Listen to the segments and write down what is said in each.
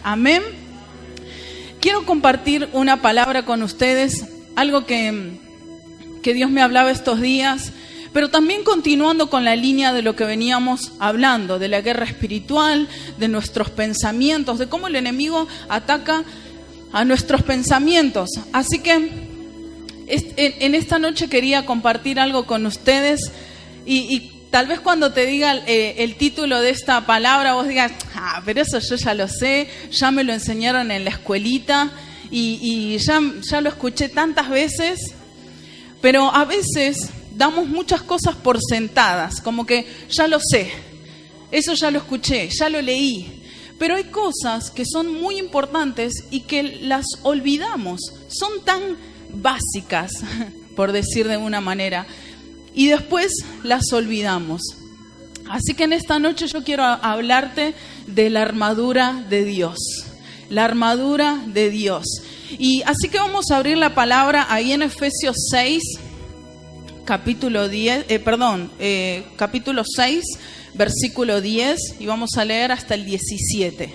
Amén. Quiero compartir una palabra con ustedes, algo que Dios me hablaba estos días, pero también continuando con la línea de lo que veníamos hablando, de la guerra espiritual, de nuestros pensamientos, de cómo el enemigo ataca a nuestros pensamientos. Así que en esta noche quería compartir algo con ustedes y tal vez cuando te diga el título de esta palabra vos digas, pero eso yo ya lo sé, ya me lo enseñaron en la escuelita y ya lo escuché tantas veces, pero a veces damos muchas cosas por sentadas, como que ya lo sé, eso ya lo escuché, ya lo leí. Pero hay cosas que son muy importantes y que las olvidamos, son tan básicas, por decir de una manera, y después las olvidamos. Así que en esta noche yo quiero hablarte de la armadura de Dios, la armadura de Dios. Y así que vamos a abrir la palabra ahí en Efesios 6, capítulo 6, versículo 10, y vamos a leer hasta el 17.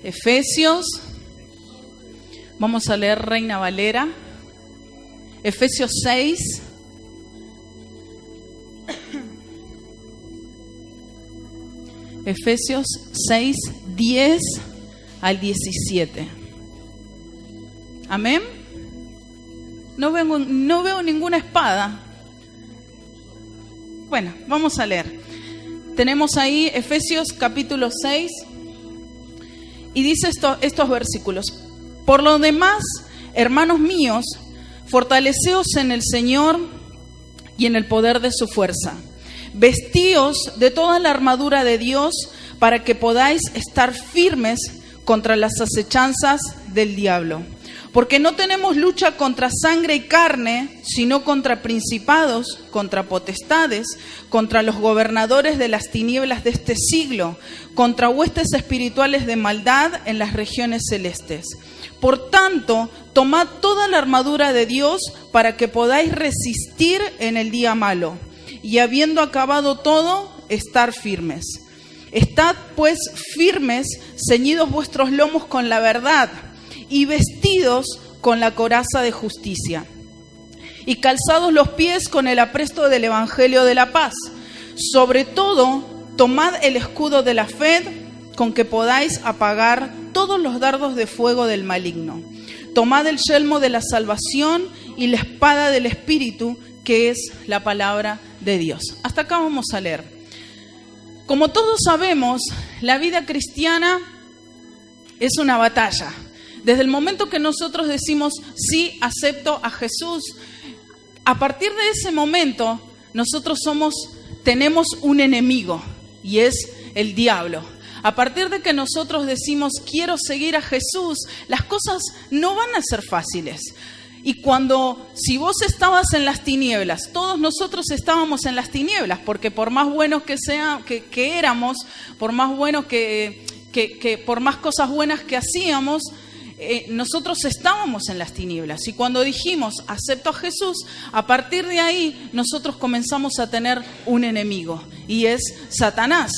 Efesios, vamos a leer Reina Valera, Efesios 6, Efesios 6, 10 al 17. Amén. No veo ninguna espada. Bueno, vamos a leer. Tenemos ahí Efesios capítulo 6 y dice estos versículos. Por lo demás, hermanos míos, fortaleceos en el Señor y en el poder de su fuerza. Vestíos de toda la armadura de Dios para que podáis estar firmes contra las acechanzas del diablo. Porque no tenemos lucha contra sangre y carne, sino contra principados, contra potestades, contra los gobernadores de las tinieblas de este siglo, contra huestes espirituales de maldad en las regiones celestes. Por tanto, tomad toda la armadura de Dios para que podáis resistir en el día malo, y habiendo acabado todo, estar firmes. Estad pues firmes, ceñidos vuestros lomos con la verdad, y vestidos con la coraza de justicia, y calzados los pies con el apresto del evangelio de la paz. Sobre todo, tomad el escudo de la fe, con que podáis apagar todos los dardos de fuego del maligno. Tomad el yelmo de la salvación y la espada del Espíritu, que es la palabra de Dios. Hasta acá vamos a leer. Como todos sabemos, la vida cristiana es una batalla. Desde el momento que nosotros decimos, sí, acepto a Jesús, a partir de ese momento, nosotros tenemos un enemigo, y es el diablo. A partir de que nosotros decimos, quiero seguir a Jesús, las cosas no van a ser fáciles. Y si vos estabas en las tinieblas, todos nosotros estábamos en las tinieblas, porque por más buenos que éramos, por más buenos por más cosas buenas que hacíamos, nosotros estábamos en las tinieblas. Y cuando dijimos acepto a Jesús, a partir de ahí nosotros comenzamos a tener un enemigo, y es Satanás.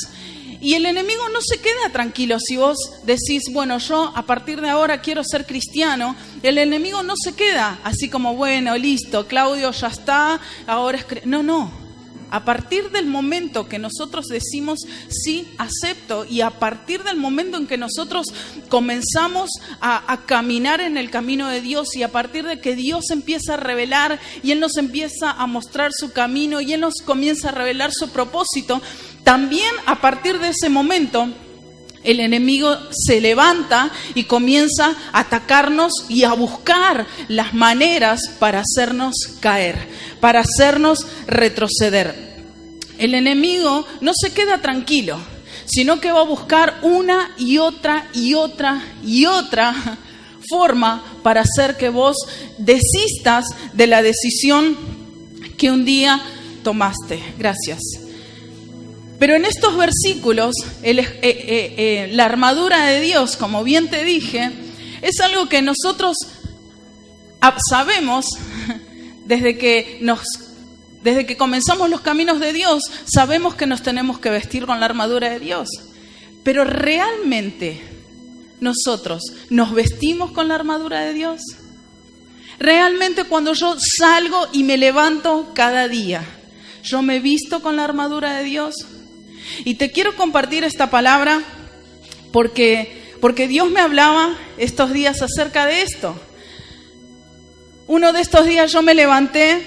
Y el enemigo no se queda tranquilo si vos decís, bueno, yo a partir de ahora quiero ser cristiano. El enemigo no se queda así como, bueno, listo, Claudio ya está, ahora es No. A partir del momento que nosotros decimos, sí, acepto, y a partir del momento en que nosotros comenzamos a caminar en el camino de Dios, y a partir de que Dios empieza a revelar y Él nos empieza a mostrar su camino y Él nos comienza a revelar su propósito, también a partir de ese momento el enemigo se levanta y comienza a atacarnos y a buscar las maneras para hacernos caer, para hacernos retroceder. El enemigo no se queda tranquilo, sino que va a buscar una y otra forma para hacer que vos desistas de la decisión que un día tomaste. Gracias. Pero en estos versículos, la armadura de Dios, como bien te dije, es algo que nosotros sabemos desde que comenzamos los caminos de Dios, sabemos que nos tenemos que vestir con la armadura de Dios. Pero realmente nosotros nos vestimos con la armadura de Dios? Realmente cuando yo salgo y me levanto cada día, ¿yo me visto con la armadura de Dios? Y te quiero compartir esta palabra porque Dios me hablaba estos días acerca de esto. Uno de estos días yo me levanté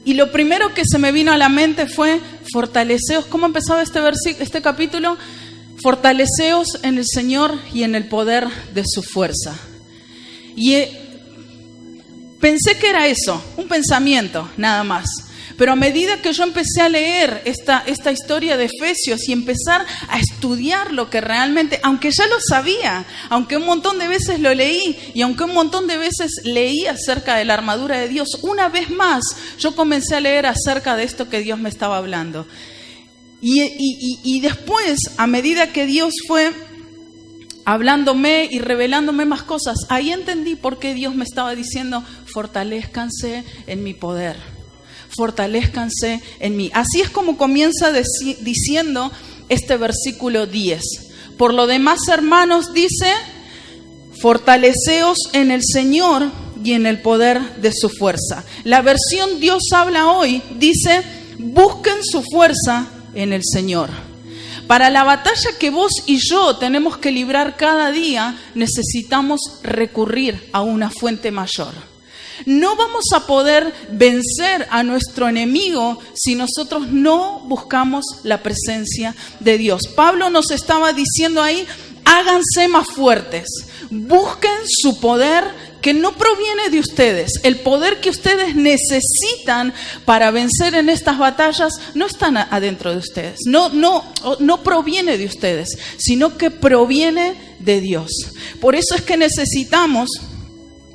y lo primero que se me vino a la mente fue fortaleceos. ¿Cómo empezaba este capítulo? Fortaleceos en el Señor y en el poder de su fuerza. Y pensé que era eso, un pensamiento, nada más. Pero a medida que yo empecé a leer esta historia de Efesios y empezar a estudiar lo que realmente, aunque ya lo sabía, aunque un montón de veces lo leí y aunque un montón de veces leí acerca de la armadura de Dios, una vez más yo comencé a leer acerca de esto que Dios me estaba hablando. Y después, a medida que Dios fue hablándome y revelándome más cosas, ahí entendí por qué Dios me estaba diciendo: fortalézcanse en mi poder, fortalézcanse en mí. Así es como comienza diciendo este versículo 10. Por lo demás, hermanos, dice: fortaleceos en el Señor y en el poder de su fuerza. La versión Dios habla hoy dice: busquen su fuerza en el Señor. Para la batalla que vos y yo tenemos que librar cada día, necesitamos recurrir a una fuente mayor. No vamos a poder vencer a nuestro enemigo si nosotros no buscamos la presencia de Dios. Pablo nos estaba diciendo ahí: háganse más fuertes, busquen su poder que no proviene de ustedes. El poder que ustedes necesitan para vencer en estas batallas no está adentro de ustedes, no proviene de ustedes, sino que proviene de Dios. Por eso es que necesitamos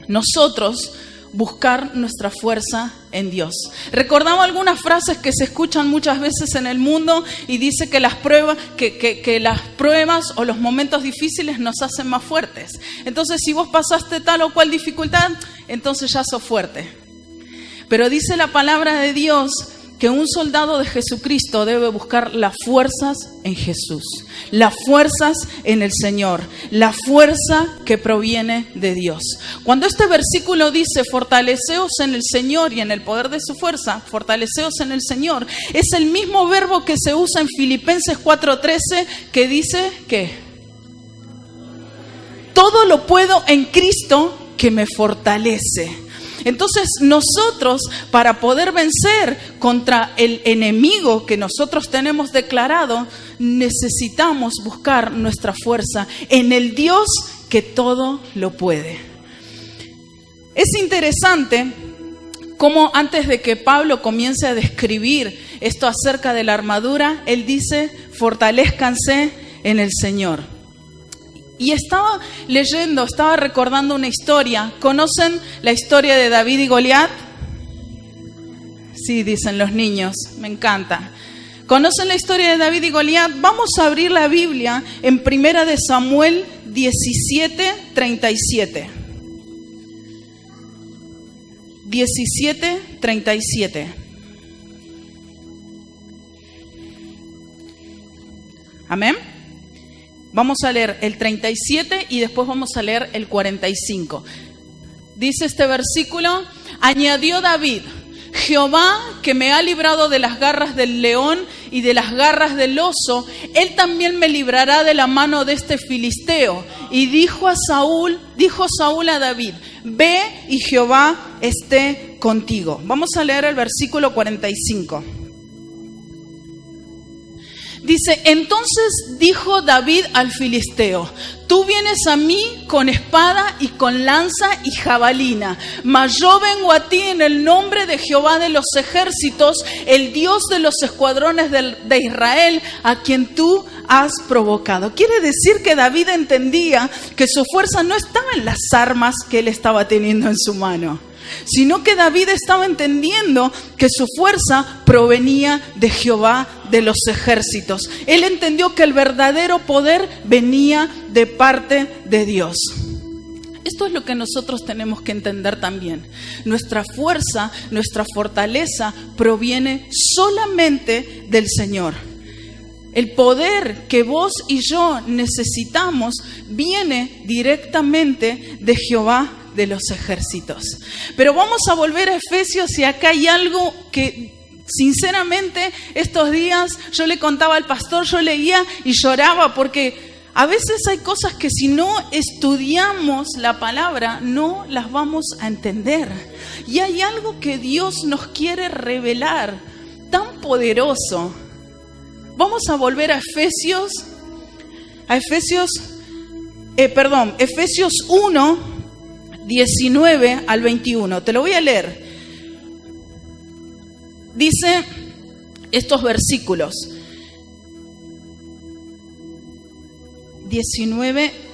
nosotros buscar nuestra fuerza en Dios. Recordaba algunas frases que se escuchan muchas veces en el mundo y dice que las pruebas o los momentos difíciles nos hacen más fuertes. Entonces, si vos pasaste tal o cual dificultad, entonces ya sos fuerte. Pero dice la palabra de Dios que un soldado de Jesucristo debe buscar las fuerzas en Jesús, las fuerzas en el Señor, la fuerza que proviene de Dios. Cuando este versículo dice: fortaleceos en el Señor y en el poder de su fuerza, fortaleceos en el Señor, es el mismo verbo que se usa en Filipenses 4:13, que dice que todo lo puedo en Cristo que me fortalece. Entonces nosotros, para poder vencer contra el enemigo que nosotros tenemos declarado, necesitamos buscar nuestra fuerza en el Dios que todo lo puede. Es interesante cómo antes de que Pablo comience a describir esto acerca de la armadura, él dice: fortalézcanse en el Señor. Y estaba recordando una historia. ¿Conocen la historia de David y Goliat? Sí, dicen los niños, me encanta. ¿Conocen la historia de David y Goliat? Vamos a abrir la Biblia en 1 de Samuel 17:37. 17:37. Amén. Vamos a leer el 37 y después vamos a leer el 45. Dice este versículo: añadió David: Jehová, que me ha librado de las garras del león y de las garras del oso, él también me librará de la mano de este filisteo. Y dijo Saúl a David: ve y Jehová esté contigo. Vamos a leer el versículo 45. Dice: entonces dijo David al filisteo: tú vienes a mí con espada y con lanza y jabalina, mas yo vengo a ti en el nombre de Jehová de los ejércitos, el Dios de los escuadrones de Israel, a quien tú has provocado. Quiere decir que David entendía que su fuerza no estaba en las armas que él estaba teniendo en su mano, sino que David estaba entendiendo que su fuerza provenía de Jehová de los ejércitos. Él entendió que el verdadero poder venía de parte de Dios. Esto es lo que nosotros tenemos que entender también. Nuestra fuerza, nuestra fortaleza proviene solamente del Señor. El poder que vos y yo necesitamos viene directamente de Jehová de los ejércitos. Pero vamos a volver a Efesios, y acá hay algo que sinceramente estos días yo le contaba al pastor, yo leía y lloraba, porque a veces hay cosas que si no estudiamos la palabra no las vamos a entender. Y hay algo que Dios nos quiere revelar tan poderoso. Vamos a volver a Efesios 1, 19 al 21. Te lo voy a leer. Dice estos versículos. 19.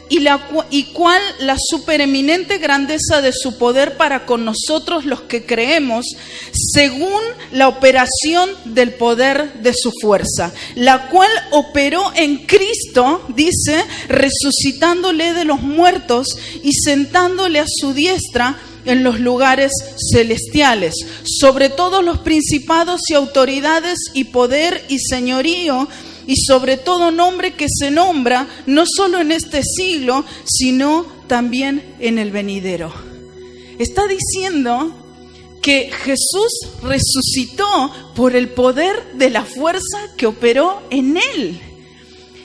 Y cuál la supereminente grandeza de su poder para con nosotros los que creemos, según la operación del poder de su fuerza, la cual operó en Cristo, dice, resucitándole de los muertos y sentándole a su diestra en los lugares celestiales, sobre todos los principados y autoridades y poder y señorío, y sobre todo nombre que se nombra, no solo en este siglo, sino también en el venidero. Está diciendo que Jesús resucitó por el poder de la fuerza que operó en él.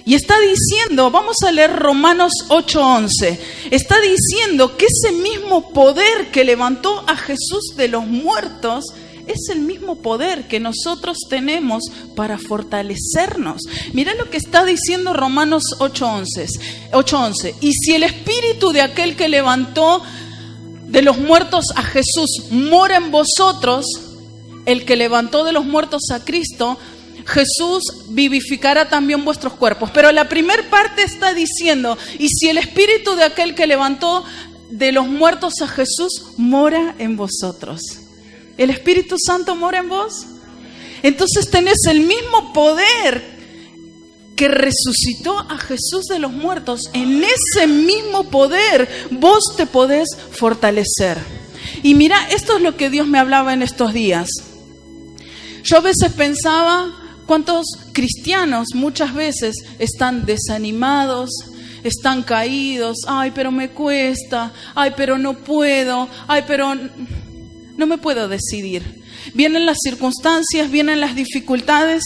Y está diciendo, vamos a leer Romanos 8:11, está diciendo que ese mismo poder que levantó a Jesús de los muertos es el mismo poder que nosotros tenemos para fortalecernos. Mirá lo que está diciendo Romanos 8:11. Y si el espíritu de aquel que levantó de los muertos a Jesús mora en vosotros, el que levantó de los muertos a Cristo, Jesús vivificará también vuestros cuerpos. Pero la primera parte está diciendo, y si el espíritu de aquel que levantó de los muertos a Jesús mora en vosotros. ¿El Espíritu Santo mora en vos? Entonces tenés el mismo poder que resucitó a Jesús de los muertos. En ese mismo poder vos te podés fortalecer. Y mira, esto es lo que Dios me hablaba en estos días. Yo a veces pensaba cuántos cristianos muchas veces están desanimados, están caídos. Ay, pero me cuesta. Ay, pero no puedo. Ay, pero no me puedo decidir. Vienen las circunstancias, vienen las dificultades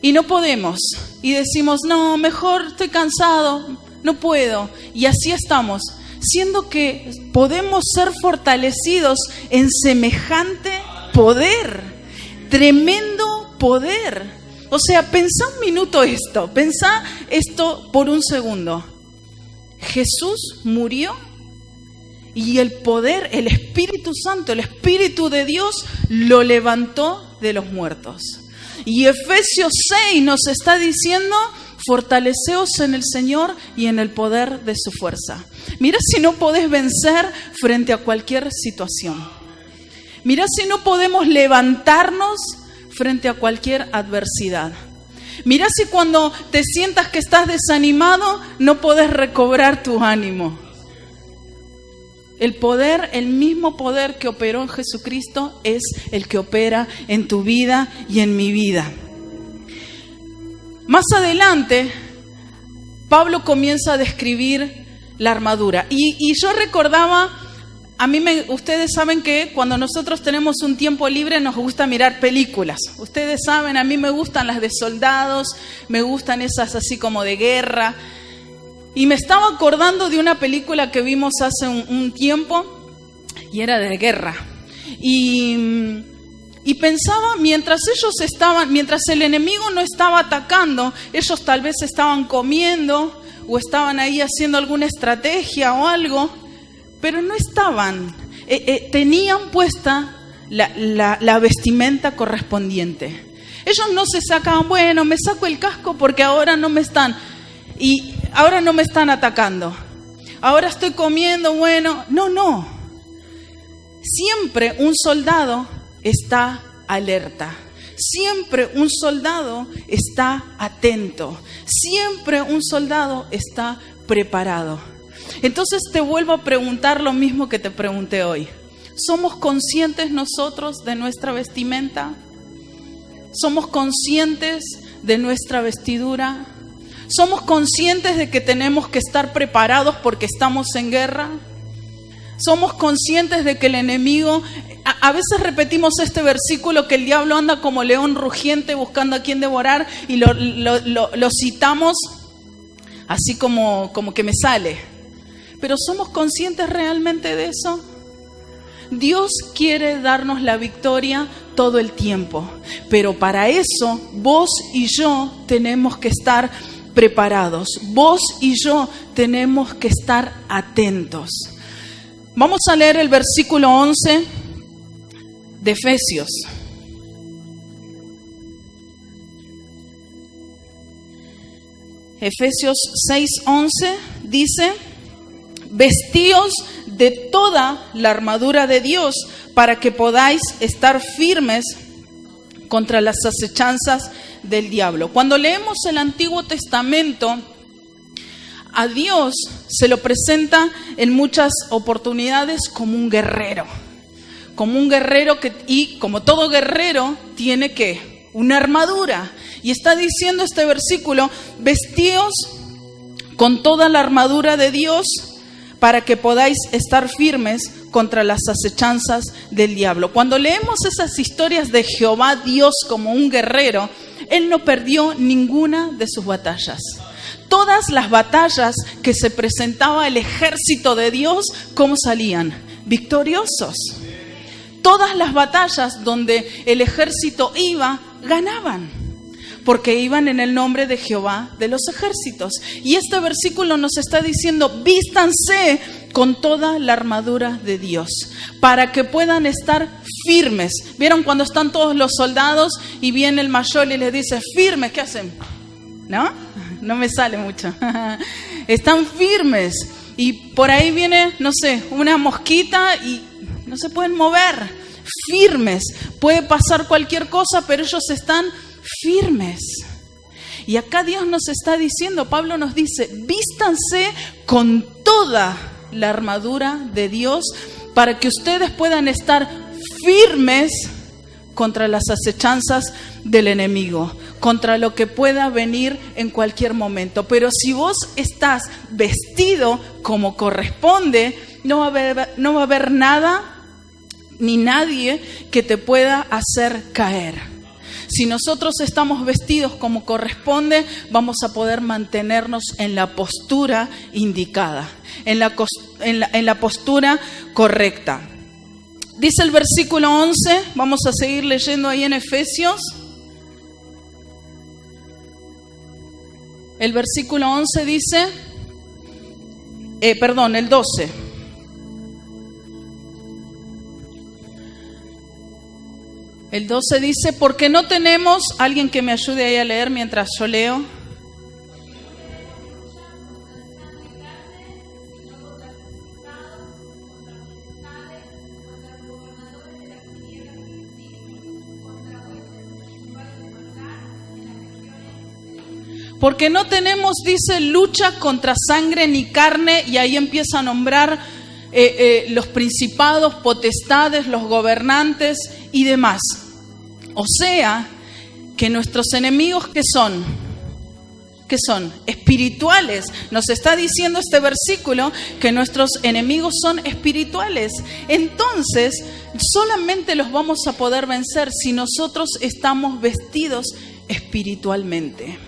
y no podemos. Y decimos, no, mejor estoy cansado, no puedo. Y así estamos, siendo que podemos ser fortalecidos en semejante poder, tremendo poder. O sea, pensá un minuto esto, pensá esto por un segundo. Jesús murió. Y el poder, el Espíritu Santo, el Espíritu de Dios lo levantó de los muertos. Y Efesios 6 nos está diciendo, fortaleceos en el Señor y en el poder de su fuerza. Mira si no podés vencer frente a cualquier situación. Mira si no podemos levantarnos frente a cualquier adversidad. Mira si cuando te sientas que estás desanimado, no podés recobrar tu ánimo. El poder, el mismo poder que operó en Jesucristo es el que opera en tu vida y en mi vida. Más adelante, Pablo comienza a describir la armadura. Y yo recordaba, ustedes saben que cuando nosotros tenemos un tiempo libre nos gusta mirar películas. Ustedes saben, a mí me gustan las de soldados, me gustan esas así como de guerra. Y me estaba acordando de una película que vimos hace un tiempo y era de guerra. Y pensaba, mientras el enemigo no estaba atacando, ellos tal vez estaban comiendo o estaban ahí haciendo alguna estrategia o algo, pero no estaban, tenían puesta la vestimenta correspondiente. Ellos no se sacaban, bueno, me saco el casco porque ahora no me están atacando. Ahora estoy comiendo, bueno, no. Siempre un soldado está alerta. Siempre un soldado está atento. Siempre un soldado está preparado. Entonces te vuelvo a preguntar lo mismo que te pregunté hoy. ¿Somos conscientes nosotros de nuestra vestimenta? ¿Somos conscientes de nuestra vestidura? ¿Somos conscientes de que tenemos que estar preparados porque estamos en guerra? ¿Somos conscientes de que el enemigo... A veces repetimos este versículo que el diablo anda como león rugiente buscando a quien devorar y lo citamos así como que me sale. Pero ¿somos conscientes realmente de eso? Dios quiere darnos la victoria todo el tiempo, pero para eso vos y yo tenemos que estar preparados. Vos y yo tenemos que estar atentos. Vamos a leer el versículo 11 de Efesios. Efesios 6:11 dice: vestíos de toda la armadura de Dios para que podáis estar firmes contra las acechanzas del diablo. Cuando leemos el Antiguo Testamento, a Dios se lo presenta en muchas oportunidades como un guerrero y como todo guerrero tiene que una armadura. Y está diciendo este versículo: vestíos con toda la armadura de Dios para que podáis estar firmes contra las acechanzas del diablo. Cuando leemos esas historias de Jehová Dios como un guerrero, Él no perdió ninguna de sus batallas. Todas las batallas que se presentaba el ejército de Dios, ¿cómo salían? Victoriosos. Todas las batallas donde el ejército iba, ganaban, porque iban en el nombre de Jehová de los ejércitos. Y este versículo nos está diciendo: vístanse con toda la armadura de Dios, para que puedan estar firmes. ¿Vieron cuando están todos los soldados y viene el mayor y les dice: firmes? ¿Qué hacen? ¿No? No me sale mucho. Están firmes. Y por ahí viene, no sé, una mosquita y no se pueden mover. Firmes. Puede pasar cualquier cosa, pero ellos están firmes. Y acá Dios nos está diciendo, Pablo nos dice: vístanse con toda la armadura de Dios para que ustedes puedan estar firmes contra las acechanzas del enemigo, contra lo que pueda venir en cualquier momento. Pero si vos estás vestido como corresponde, no va a haber nada ni nadie que te pueda hacer caer. Si nosotros estamos vestidos como corresponde, vamos a poder mantenernos en la postura indicada, en la postura correcta. Dice el versículo 11, vamos a seguir leyendo ahí en Efesios. El versículo 11 dice, el 12. El 12 dice: porque no tenemos, alguien que me ayude ahí a leer mientras yo leo. Porque no tenemos, dice, lucha contra sangre ni carne, y ahí empieza a nombrar los principados, potestades, los gobernantes y demás. O sea, que nuestros enemigos, ¿qué son? ¿Qué son? Espirituales. Nos está diciendo este versículo que nuestros enemigos son espirituales. Entonces, solamente los vamos a poder vencer si nosotros estamos vestidos espiritualmente.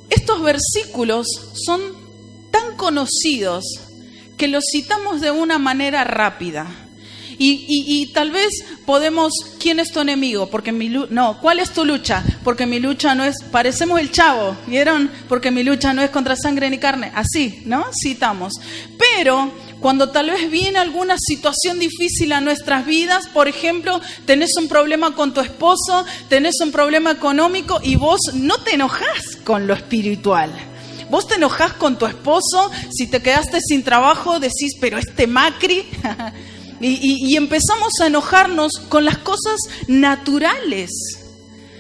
Estos versículos son tan conocidos que los citamos de una manera rápida. Y tal vez podemos, ¿quién es tu enemigo? Porque ¿cuál es tu lucha? Porque mi lucha no es, parecemos el Chavo, ¿vieron? Porque mi lucha no es contra sangre ni carne. Así, ¿no? Citamos. Pero cuando tal vez viene alguna situación difícil a nuestras vidas, por ejemplo, tenés un problema con tu esposo, tenés un problema económico y vos no te enojás con lo espiritual. Vos te enojás con tu esposo, si te quedaste sin trabajo decís, pero este Macri... Y empezamos a enojarnos con las cosas naturales,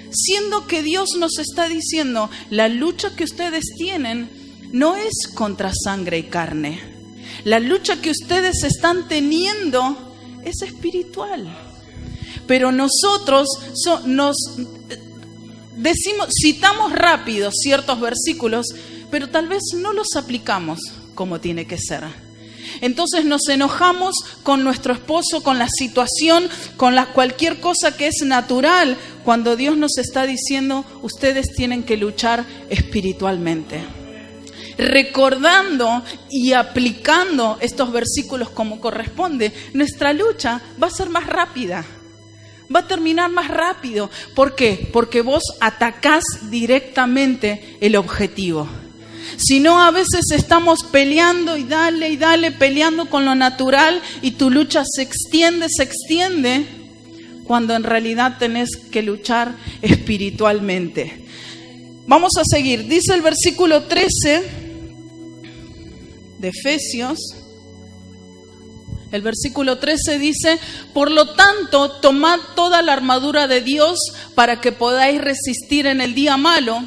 siendo que Dios nos está diciendo, la lucha que ustedes tienen no es contra sangre y carne. La lucha que ustedes están teniendo es espiritual. Pero nosotros citamos rápido ciertos versículos, pero tal vez no los aplicamos como tiene que ser. Entonces nos enojamos con nuestro esposo, con la situación, con cualquier cosa que es natural, cuando Dios nos está diciendo, ustedes tienen que luchar espiritualmente. Recordando y aplicando estos versículos como corresponde, nuestra lucha va a ser más rápida. Va a terminar más rápido. ¿Por qué? Porque vos atacás directamente el objetivo. Si no, a veces estamos peleando y dale, peleando con lo natural y tu lucha se extiende, cuando en realidad tenés que luchar espiritualmente. Vamos a seguir. Dice el versículo 13 de Efesios. El versículo 13 dice, por lo tanto, tomad toda la armadura de Dios para que podáis resistir en el día malo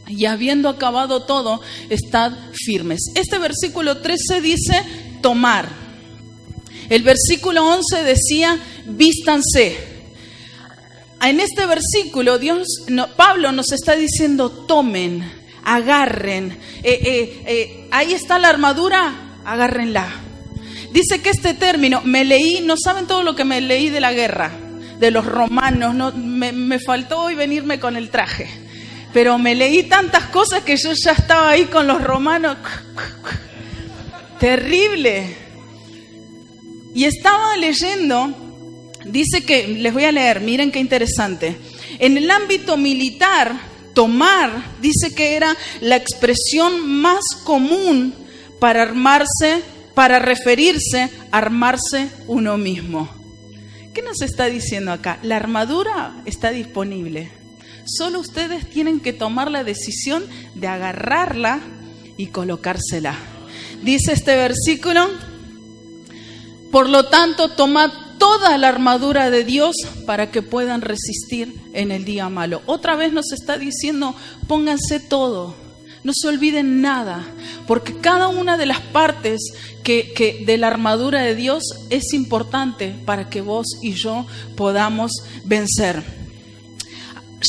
y habiendo acabado todo, estad firmes. Este versículo 13 dice tomar. El versículo 11 decía vístanse. En este versículo Pablo nos está diciendo tomen, agarren. Ahí está la armadura, agárrenla. Dice que este término, no saben todo lo que me leí de la guerra, de los romanos, no, me faltó hoy venirme con el traje, pero me leí tantas cosas que yo ya estaba ahí con los romanos, terrible. Y estaba leyendo, dice que, les voy a leer, miren qué interesante, en el ámbito militar, tomar, dice que era la expresión más común para referirse a armarse uno mismo. ¿Qué nos está diciendo acá? La armadura está disponible. Solo ustedes tienen que tomar la decisión de agarrarla y colocársela. Dice este versículo, por lo tanto, tomad toda la armadura de Dios para que puedan resistir en el día malo. Otra vez nos está diciendo, pónganse todo. No se olviden nada, porque cada una de las partes de la armadura de Dios es importante para que vos y yo podamos vencer.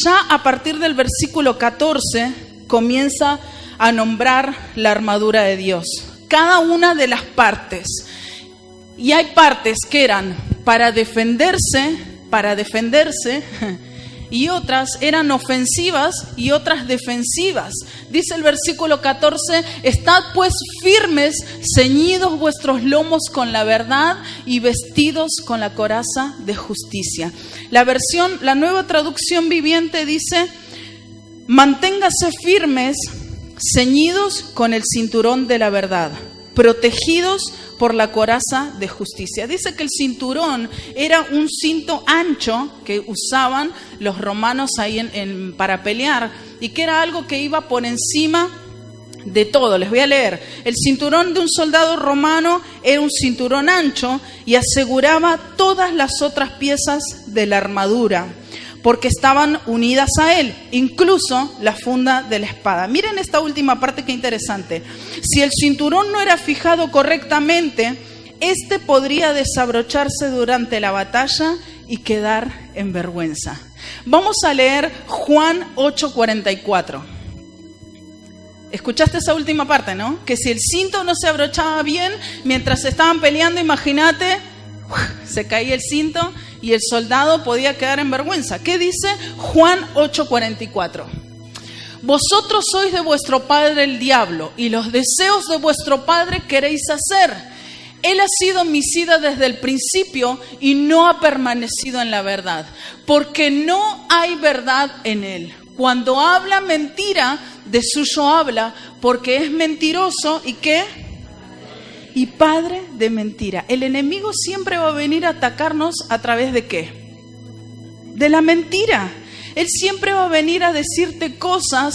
Ya a partir del versículo 14 comienza a nombrar la armadura de Dios. Cada una de las partes. Y hay partes que eran para defenderse, y otras eran ofensivas y otras defensivas. Dice el versículo 14, estad pues firmes, ceñidos vuestros lomos con la verdad y vestidos con la coraza de justicia. La Nueva Traducción Viviente dice, manténgase firmes, ceñidos con el cinturón de la verdad, protegidos por la coraza de justicia. Dice que el cinturón era un cinto ancho que usaban los romanos ahí para pelear y que era algo que iba por encima de todo. Les voy a leer. El cinturón de un soldado romano era un cinturón ancho y aseguraba todas las otras piezas de la armadura, porque estaban unidas a él, incluso la funda de la espada. Miren esta última parte, qué interesante. Si el cinturón no era fijado correctamente, este podría desabrocharse durante la batalla y quedar en vergüenza. Vamos a leer Juan 8:44. ¿Escuchaste esa última parte, no? Que si el cinto no se abrochaba bien, mientras estaban peleando, imagínate, se caía el cinto y el soldado podía quedar en vergüenza. ¿Qué dice Juan 8:44? Vosotros sois de vuestro padre el diablo, y los deseos de vuestro padre queréis hacer. Él ha sido homicida desde el principio y no ha permanecido en la verdad, porque no hay verdad en él. Cuando habla mentira, de suyo habla, porque es mentiroso y ¿qué? Y padre de mentira. El enemigo siempre va a venir a atacarnos a través de ¿qué? De la mentira. Él siempre va a venir a decirte cosas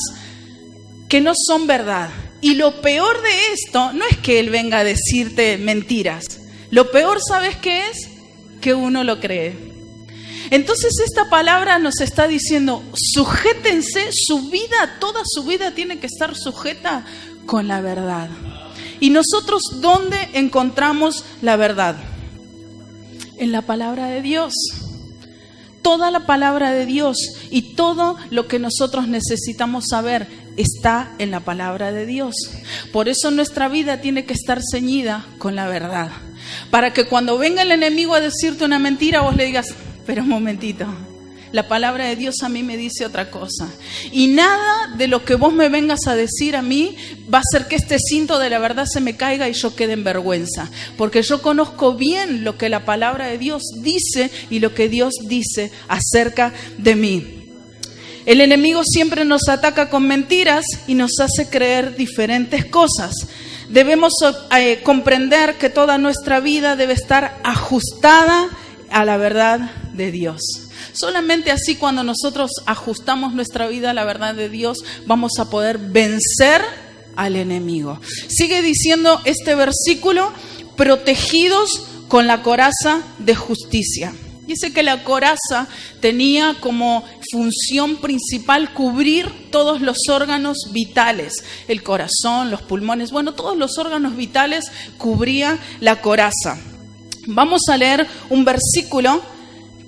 que no son verdad. Y lo peor de esto no es que él venga a decirte mentiras. Lo peor, ¿sabes qué es? Que uno lo cree. Entonces esta palabra nos está diciendo, sujétense, su vida, toda su vida tiene que estar sujeta con la verdad. ¿Y nosotros dónde encontramos la verdad? En la palabra de Dios. toda la palabra de Dios y todo lo que nosotros necesitamos saber está en la palabra de Dios. Por eso nuestra vida tiene que estar ceñida con la verdad. Para que cuando venga el enemigo a decirte una mentira, vos le digas, pero un momentito, la palabra de Dios a mí me dice otra cosa. Y nada de lo que vos me vengas a decir a mí va a hacer que este cinto de la verdad se me caiga y yo quede en vergüenza. Porque yo conozco bien lo que la palabra de Dios dice y lo que Dios dice acerca de mí. El enemigo siempre nos ataca con mentiras y nos hace creer diferentes cosas. Debemos comprender que toda nuestra vida debe estar ajustada a la verdad de Dios. Solamente así, cuando nosotros ajustamos nuestra vida a la verdad de Dios, vamos a poder vencer al enemigo. Sigue diciendo este versículo, protegidos con la coraza de justicia. Dice que la coraza tenía como función principal cubrir todos los órganos vitales, el corazón, los pulmones, bueno, todos los órganos vitales cubría la coraza. Vamos a leer un versículo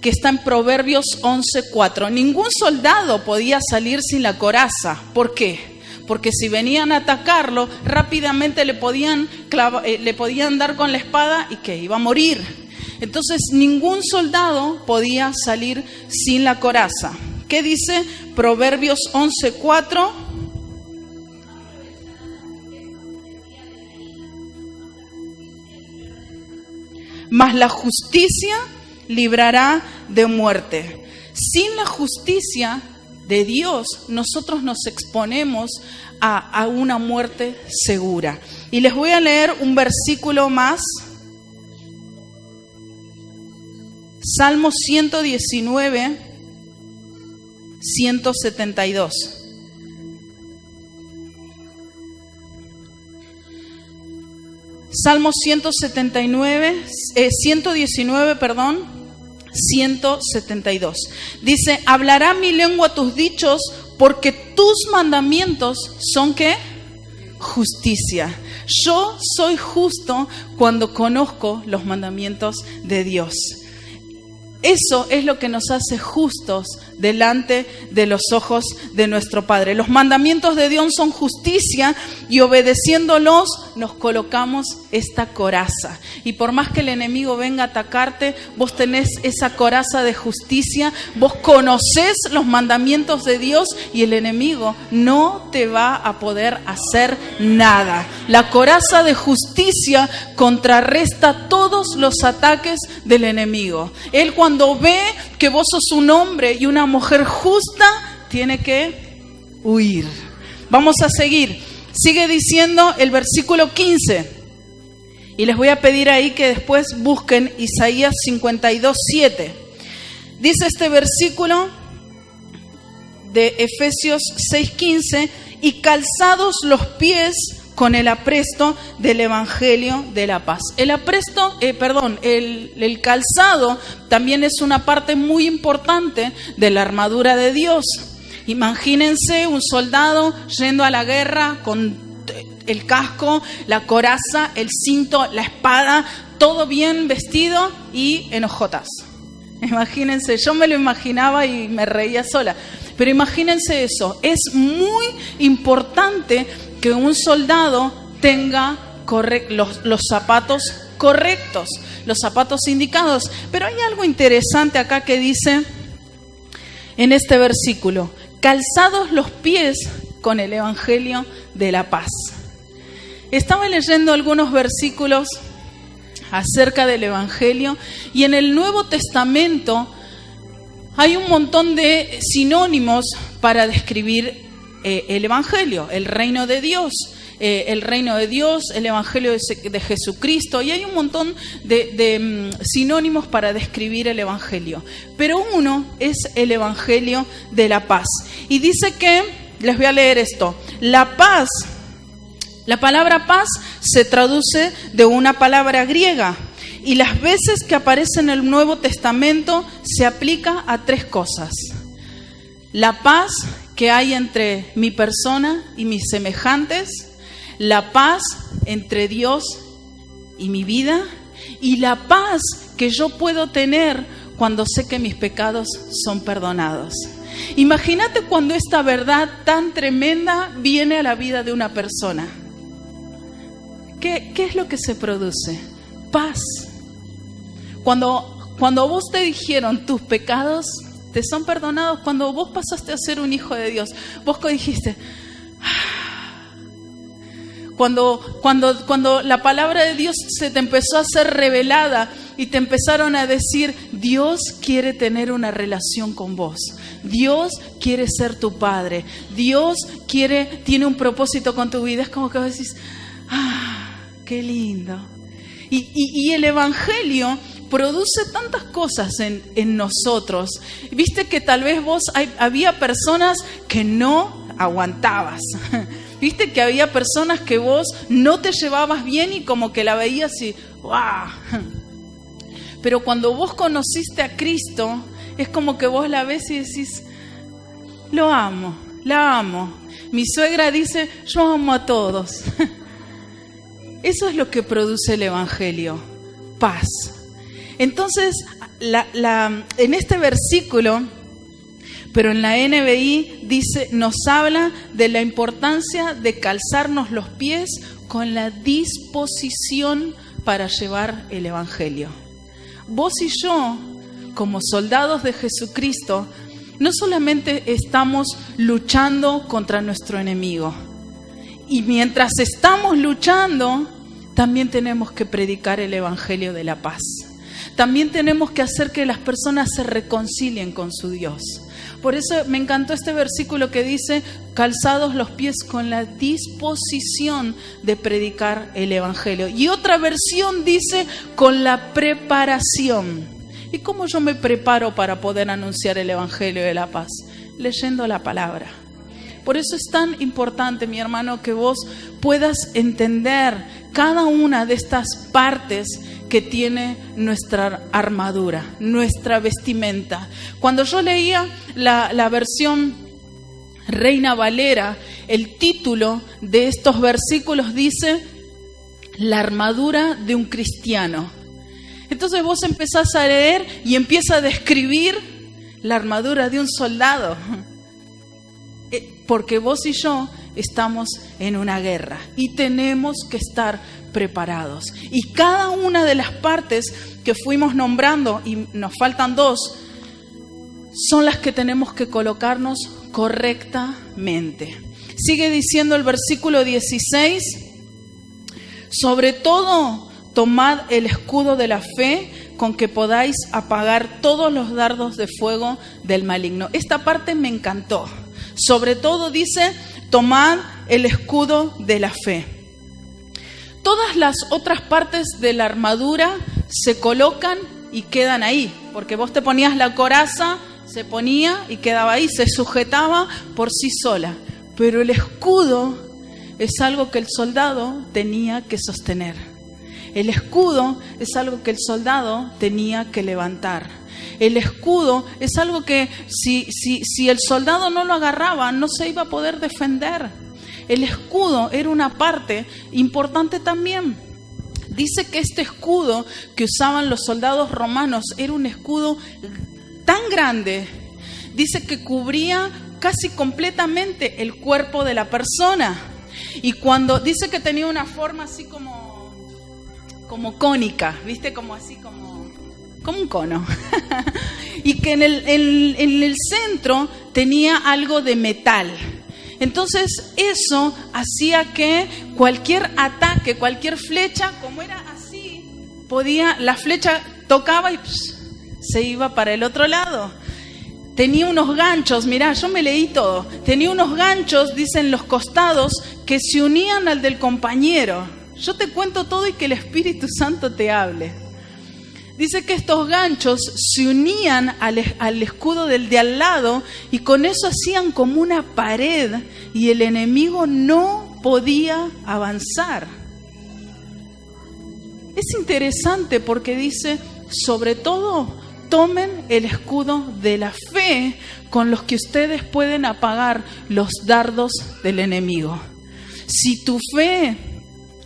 que está en Proverbios 11:4. Ningún soldado podía salir sin la coraza. ¿Por qué? Porque si venían a atacarlo, rápidamente le podían dar con la espada y que iba a morir. Entonces, ningún soldado podía salir sin la coraza. ¿Qué dice Proverbios 11:4? Mas la justicia librará de muerte. Sin la justicia de Dios, nosotros nos exponemos a una muerte segura. Y les voy a leer un versículo más. Salmo 119, 172. Salmo 119, 172. Dice, hablará mi lengua tus dichos, porque tus mandamientos son ¿qué? Justicia. Yo soy justo cuando conozco los mandamientos de Dios. Eso es lo que nos hace justos delante de los ojos de nuestro Padre. Los mandamientos de Dios son justicia y obedeciéndolos nos colocamos esta coraza. Y por más que el enemigo venga a atacarte, vos tenés esa coraza de justicia, vos conocés los mandamientos de Dios y el enemigo no te va a poder hacer nada. La coraza de justicia contrarresta todos los ataques del enemigo. Él, cuando ve que vos sos un hombre y una mujer justa, tiene que huir. Vamos a seguir. Sigue diciendo el versículo 15. Y les voy a pedir ahí que después busquen Isaías 52:7. Dice este versículo de Efesios 6:15, y calzados los pies con el apresto del Evangelio de la paz. El calzado también es una parte muy importante de la armadura de Dios. Imagínense un soldado yendo a la guerra con el casco, la coraza, el cinto, la espada, todo bien vestido y en hojotas. Imagínense, yo me lo imaginaba y me reía sola. Pero imagínense eso, es muy importante que un soldado tenga los zapatos correctos, los zapatos indicados. Pero hay algo interesante acá que dice en este versículo, calzados los pies con el Evangelio de la paz. Estaba leyendo algunos versículos acerca del Evangelio y en el Nuevo Testamento hay un montón de sinónimos para describir el Evangelio, el reino de Dios, el Evangelio de Jesucristo, y hay un montón de sinónimos para describir el Evangelio. Pero uno es el Evangelio de la paz. Y dice que, les voy a leer esto, la paz, la palabra paz se traduce de una palabra griega, y las veces que aparece en el Nuevo Testamento se aplica a tres cosas. La paz que hay entre mi persona y mis semejantes, la paz entre Dios y mi vida, y la paz que yo puedo tener cuando sé que mis pecados son perdonados. Imagínate cuando esta verdad tan tremenda viene a la vida de una persona. ¿Qué es lo que se produce? Paz. Cuando vos te dijeron tus pecados te son perdonados, cuando vos pasaste a ser un hijo de Dios, vos dijiste... Cuando la palabra de Dios se te empezó a ser revelada y te empezaron a decir, Dios quiere tener una relación con vos. Dios quiere ser tu padre. Dios tiene un propósito con tu vida. Es como que vos decís, qué lindo. Y el Evangelio produce tantas cosas en nosotros. Viste que tal vez había personas que no aguantabas. Viste que había personas que vos no te llevabas bien y como que la veías y ¡guau! Pero cuando vos conociste a Cristo, es como que vos la ves y decís, lo amo, la amo. Mi suegra dice, yo amo a todos. Eso es lo que produce el Evangelio, paz. Entonces, en este versículo, pero en la NBI nos habla de la importancia de calzarnos los pies con la disposición para llevar el Evangelio. Vos y yo, como soldados de Jesucristo, no solamente estamos luchando contra nuestro enemigo, y mientras estamos luchando, también tenemos que predicar el Evangelio de la paz. También tenemos que hacer que las personas se reconcilien con su Dios. Por eso me encantó este versículo que dice, calzados los pies con la disposición de predicar el Evangelio. Y otra versión dice, con la preparación. ¿Y cómo yo me preparo para poder anunciar el Evangelio de la paz? Leyendo la palabra. Por eso es tan importante, mi hermano, que vos puedas entender cada una de estas partes que tiene nuestra armadura, nuestra vestimenta. Cuando yo leía la versión Reina Valera, el título de estos versículos dice, la armadura de un cristiano. Entonces vos empezás a leer y empieza a describir la armadura de un soldado. Porque vos y yo estamos en una guerra y tenemos que estar preparados. Y cada una de las partes que fuimos nombrando, y nos faltan 2, son las que tenemos que colocarnos correctamente. Sigue diciendo el versículo 16, sobre todo tomad el escudo de la fe con que podáis apagar todos los dardos de fuego del maligno. Esta parte me encantó. Sobre todo dice, tomad el escudo de la fe. Todas las otras partes de la armadura se colocan y quedan ahí, porque vos te ponías la coraza, se ponía y quedaba ahí, se sujetaba por sí sola. Pero el escudo es algo que el soldado tenía que sostener. El escudo es algo que el soldado tenía que levantar. El escudo es algo que si el soldado no lo agarraba, no se iba a poder defender. El escudo era una parte importante también. Dice que este escudo que usaban los soldados romanos era un escudo tan grande. Dice que cubría casi completamente el cuerpo de la persona. Y cuando dice que tenía una forma así como cónica, ¿viste? Como así, como un cono. Y que en el centro tenía algo de metal. Entonces eso hacía que cualquier ataque, cualquier flecha, como era así, la flecha tocaba y se iba para el otro lado. Tenía unos ganchos, mirá, yo me leí todo. Tenía unos ganchos, dicen los costados, que se unían al del compañero. Yo te cuento todo y que el Espíritu Santo te hable. Dice que estos ganchos se unían al escudo del de al lado y con eso hacían como una pared y el enemigo no podía avanzar. Es interesante porque dice, sobre todo, tomen el escudo de la fe con los que ustedes pueden apagar los dardos del enemigo. Si tu fe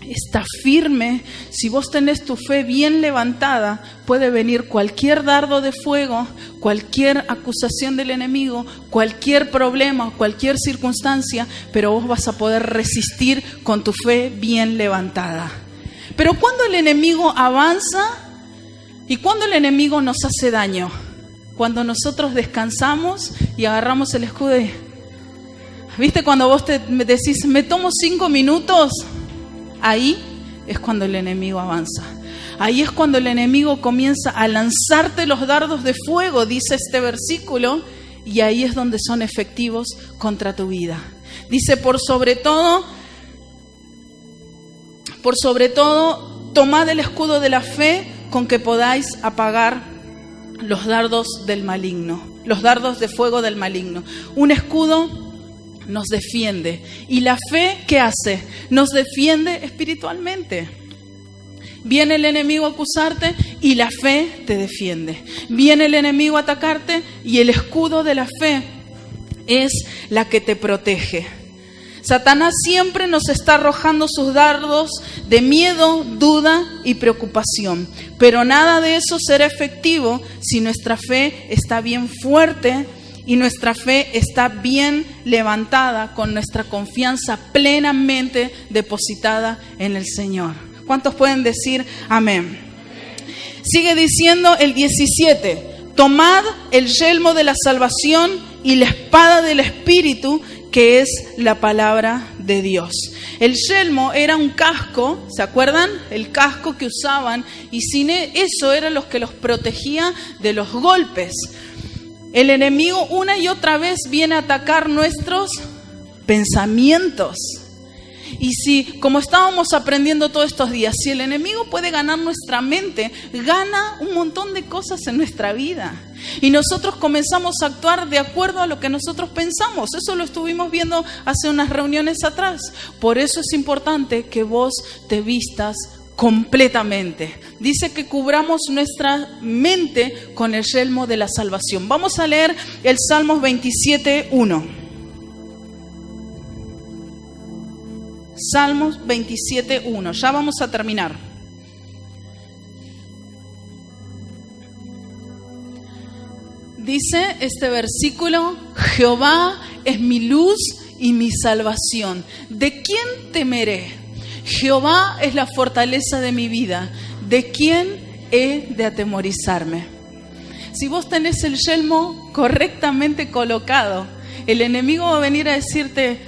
está firme, si vos tenés tu fe bien levantada, puede venir cualquier dardo de fuego, cualquier acusación del enemigo, cualquier problema, cualquier circunstancia, pero vos vas a poder resistir con tu fe bien levantada. Pero cuando el enemigo avanza y cuando el enemigo nos hace daño, cuando nosotros descansamos y agarramos el escudo y... ¿Viste cuando vos me decís, me tomo 5 minutos? Ahí es cuando el enemigo avanza. Ahí es cuando el enemigo comienza a lanzarte los dardos de fuego, dice este versículo, y ahí es donde son efectivos contra tu vida. Dice, por sobre todo, tomad el escudo de la fe con que podáis apagar los dardos del maligno, los dardos de fuego del maligno. Un escudo nos defiende. ¿Y la fe qué hace? Nos defiende espiritualmente. Viene el enemigo a acusarte y la fe te defiende. Viene el enemigo a atacarte y el escudo de la fe es la que te protege. Satanás siempre nos está arrojando sus dardos de miedo, duda y preocupación. Pero nada de eso será efectivo si nuestra fe está bien fuerte y nuestra fe está bien levantada, con nuestra confianza plenamente depositada en el Señor. ¿Cuántos pueden decir amén? Sigue diciendo el 17. Tomad el yelmo de la salvación y la espada del Espíritu, que es la palabra de Dios. El yelmo era un casco, ¿se acuerdan? El casco que usaban, y sin eso era lo que los protegía de los golpes. El enemigo una y otra vez viene a atacar nuestros pensamientos. Y si, como estábamos aprendiendo todos estos días, si el enemigo puede ganar nuestra mente, gana un montón de cosas en nuestra vida. Y nosotros comenzamos a actuar de acuerdo a lo que nosotros pensamos. Eso lo estuvimos viendo hace unas reuniones atrás. Por eso es importante que vos te vistas completamente. Dice que cubramos nuestra mente con el yelmo de la salvación. Vamos a leer el Salmos 27:1. Salmos 27:1. Ya vamos a terminar. Dice este versículo: Jehová es mi luz y mi salvación. ¿De quién temeré? Jehová es la fortaleza de mi vida. ¿De quién he de atemorizarme? Si vos tenés el yelmo correctamente colocado, el enemigo va a venir a decirte,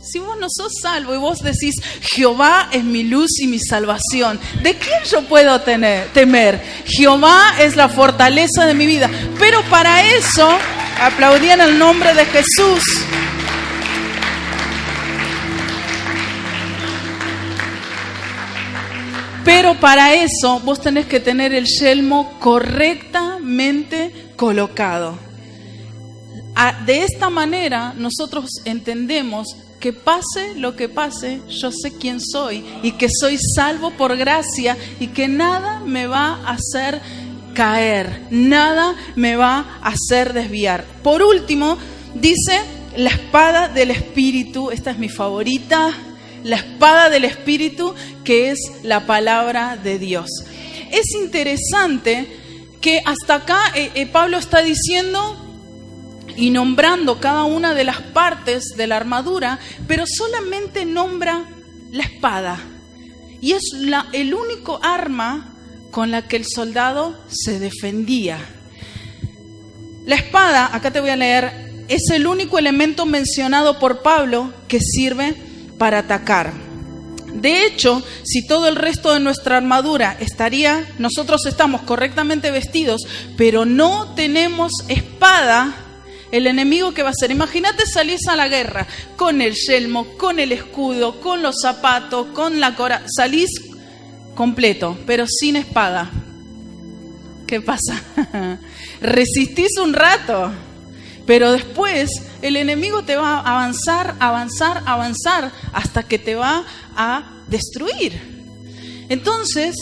si vos no sos salvo y vos decís, Jehová es mi luz y mi salvación, ¿de quién yo puedo temer? Jehová es la fortaleza de mi vida. Pero para eso, aplaudían el nombre de Jesús. Pero para eso vos tenés que tener el yelmo correctamente colocado. De esta manera nosotros entendemos que pase lo que pase, yo sé quién soy y que soy salvo por gracia y que nada me va a hacer caer, nada me va a hacer desviar. Por último, dice la espada del Espíritu, esta es mi favorita. La espada del Espíritu, que es la palabra de Dios. Es interesante que hasta acá Pablo está diciendo y nombrando cada una de las partes de la armadura, pero solamente nombra la espada. Y es el único arma con la que el soldado se defendía. La espada, acá te voy a leer, es el único elemento mencionado por Pablo que sirve para atacar. De hecho, si todo el resto de nuestra armadura nosotros estamos correctamente vestidos, pero no tenemos espada, el enemigo ¿qué va a hacer? Imagínate salís a la guerra con el yelmo, con el escudo, con los zapatos, con la coraza, salís completo, pero sin espada. ¿Qué pasa? Resistís un rato, pero después el enemigo te va a avanzar hasta que te va a destruir. Entonces,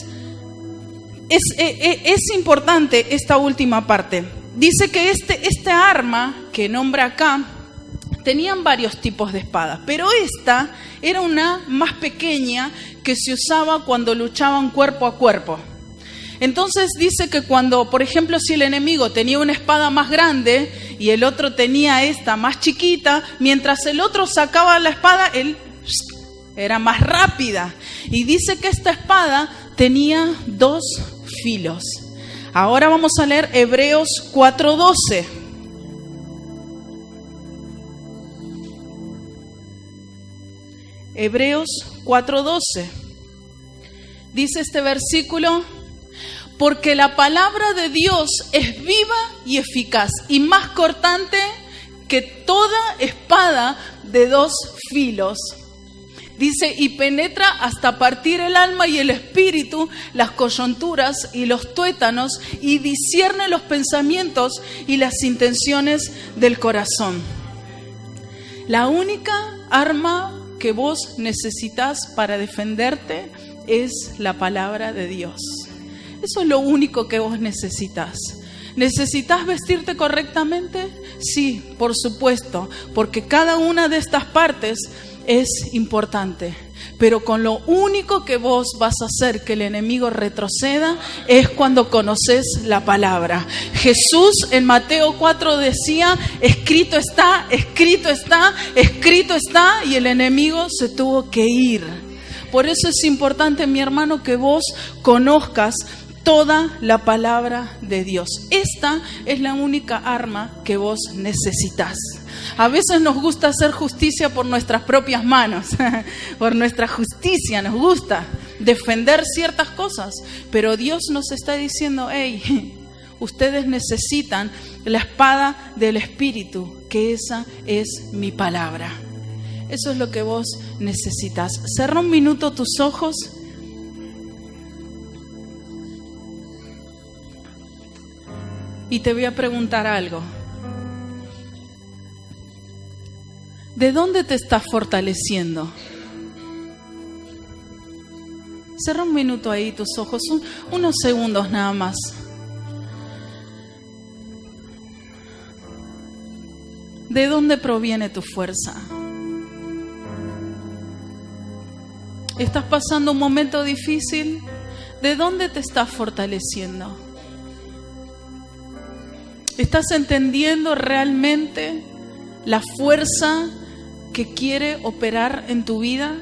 es importante esta última parte. Dice que este arma que nombra acá tenían varios tipos de espadas, pero esta era una más pequeña que se usaba cuando luchaban cuerpo a cuerpo. Entonces dice que cuando, por ejemplo, si el enemigo tenía una espada más grande y el otro tenía esta más chiquita, mientras el otro sacaba la espada, él era más rápida. Y dice que esta espada tenía 2 filos. Ahora vamos a leer Hebreos 4:12. Hebreos 4:12. Dice este versículo: porque la palabra de Dios es viva y eficaz y más cortante que toda espada de 2 filos. Dice, y penetra hasta partir el alma y el espíritu, las coyunturas y los tuétanos, y discierne los pensamientos y las intenciones del corazón. La única arma que vos necesitas para defenderte es la palabra de Dios. Eso es lo único que vos necesitas. ¿Necesitas vestirte correctamente? Sí, por supuesto, porque cada una de estas partes es importante. Pero con lo único que vos vas a hacer que el enemigo retroceda es cuando conoces la palabra. Jesús en Mateo 4 decía, escrito está, escrito está, escrito está, y el enemigo se tuvo que ir. Por eso es importante, mi hermano, que vos conozcas toda la palabra de Dios. Esta es la única arma que vos necesitas. A veces nos gusta hacer justicia por nuestras propias manos, por nuestra justicia nos gusta defender ciertas cosas, pero Dios nos está diciendo, hey, ustedes necesitan la espada del Espíritu, que esa es mi palabra. Eso es lo que vos necesitas. Cerra un minuto tus ojos. Y te voy a preguntar algo. ¿De dónde te estás fortaleciendo? Cierra un minuto ahí tus ojos, unos segundos nada más. ¿De dónde proviene tu fuerza? ¿Estás pasando un momento difícil? ¿De dónde te estás fortaleciendo? ¿Estás entendiendo realmente la fuerza que quiere operar en tu vida?